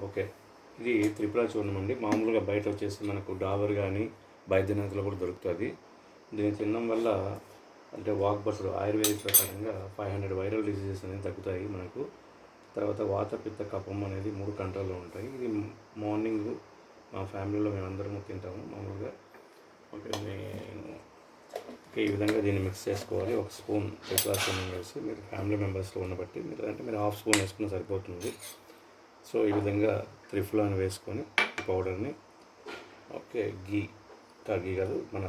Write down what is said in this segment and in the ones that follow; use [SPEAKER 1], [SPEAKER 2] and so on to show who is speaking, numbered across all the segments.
[SPEAKER 1] Okay, ఇది త్రిపుర చూర్ణం అండి. మామూలుగా బయట వచ్చేసి మనకు డాబర్ కానీ బైద్యనాథ్లో కూడా దొరుకుతుంది. దీన్ని తినడం వల్ల అంటే వాక్బస్టర్ ఆయుర్వేదిక్ ప్రకారంగా 500 వైరల్ డిసీజెస్ అనేవి తగ్గుతాయి మనకు. తర్వాత వాత పిత్త కఫం అనేది 3 కంట్రోల్లో ఉంటాయి. ఇది మార్నింగ్ మా ఫ్యామిలీలో మేమందరం తింటాము మామూలుగా. ఓకే, ఈ విధంగా దీన్ని మిక్స్ చేసుకోవాలి. ఒక స్పూన్ త్రిపుర చూర్ణం వేసి మీరు ఫ్యామిలీ మెంబర్స్లో ఉండబట్టి మీరు హాఫ్ స్పూన్ వేసుకున్న సరిపోతుంది. సో ఈ విధంగా త్రిఫలాని వేసుకొని పౌడర్ని, ఓకే, గీ కాదు మన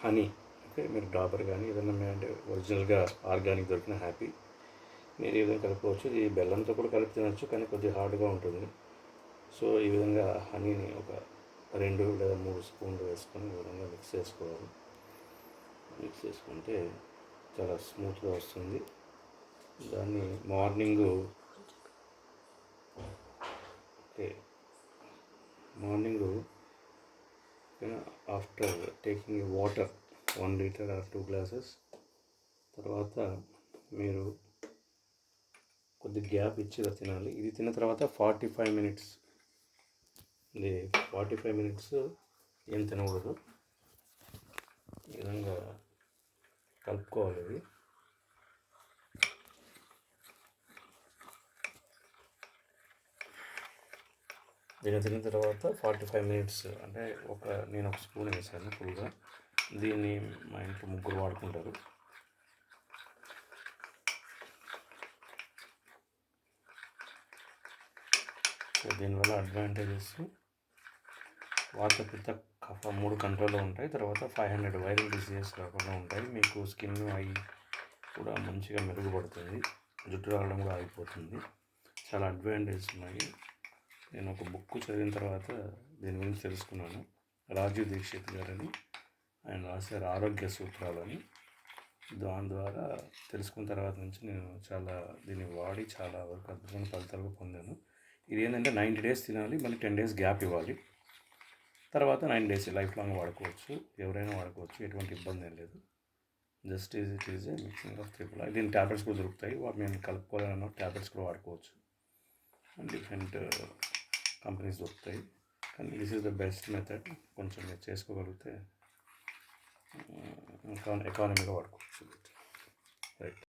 [SPEAKER 1] హనీ, ఓకే, మీరు డాబర్ కానీ ఏదైనా అంటే ఒరిజినల్గా ఆర్గానిక్ దొరికిన హ్యాపీ మీరు ఈ విధంగా కలుపుకోవచ్చు. ఇది బెల్లంతో కూడా కలిపి తినచ్చు, కానీ కొద్దిగా హార్డ్గా ఉంటుంది. సో ఈ విధంగా హనీని ఒక 2 లేదా 3 స్పూన్లు వేసుకొని ఈ విధంగా మిక్స్ చేసుకోవాలి. మిక్స్ చేసుకుంటే చాలా స్మూత్గా వస్తుంది. దాన్ని morning after taking water 1 litre or 2 glasses తర్వాత మీరు కొద్ది గ్యాప్ ఇచ్చి తినాలి. ఇది తిన్న తర్వాత 45 మినిట్స్, ఇది 45 మినిట్స్ ఏం తినకూడదు. ఈ విధంగా కలుపుకోవాలి. ఇది దీన్ని తిన్న తర్వాత 45 మినిట్స్ అంటే నేను ఒక స్పూన్ వేసాను ఫుల్గా. దీన్ని మా ఇంట్లో 3 వాడుకుంటారు. సో దీనివల్ల అడ్వాంటేజెస్ వాత పిత్త కఫ 3 కంట్రోల్లో ఉంటాయి. తర్వాత 500 వైరల్ డిసీజెస్ రాకుండా ఉంటాయి. మీకు స్కిన్ ఐ కూడా మంచిగా మెరుగుపడుతుంది. జుట్టు రావడం కూడా ఆగిపోతుంది. చాలా అడ్వాంటేజెస్ ఉన్నాయి. నేను ఒక బుక్ చదివిన తర్వాత దీని గురించి తెలుసుకున్నాను. రాజీవ్ దీక్షిత్ గారని ఆయన రాశారు ఆరోగ్య సూత్రాలని. దాని ద్వారా తెలుసుకున్న తర్వాత నుంచి నేను దీన్ని వాడి చాలా వరకు అద్భుతమైన ఫలితాలు పొందాను. ఇది ఏంటంటే 90 డేస్ తినాలి, మళ్ళీ 10 డేస్ గ్యాప్ ఇవ్వాలి. తర్వాత 9 డేస్ లైఫ్ లాంగ్ వాడుకోవచ్చు. ఎవరైనా వాడుకోవచ్చు, ఎటువంటి ఇబ్బంది ఏం లేదు. Just it is a mixing of త్రిపుల. దీని ట్యాబ్లెట్స్ కూడా దొరుకుతాయి. వాటి మేము కలుపుకోవాలన్న ట్యాబ్లెట్స్ కూడా వాడుకోవచ్చు. డిఫరెంట్ కంపెనీస్ దొరుకుతాయి. కానీ this is the best method. కొంచెం మీరు చేసుకోగలిగితే ఎకానమీగా వాడుకోవచ్చు. రైట్.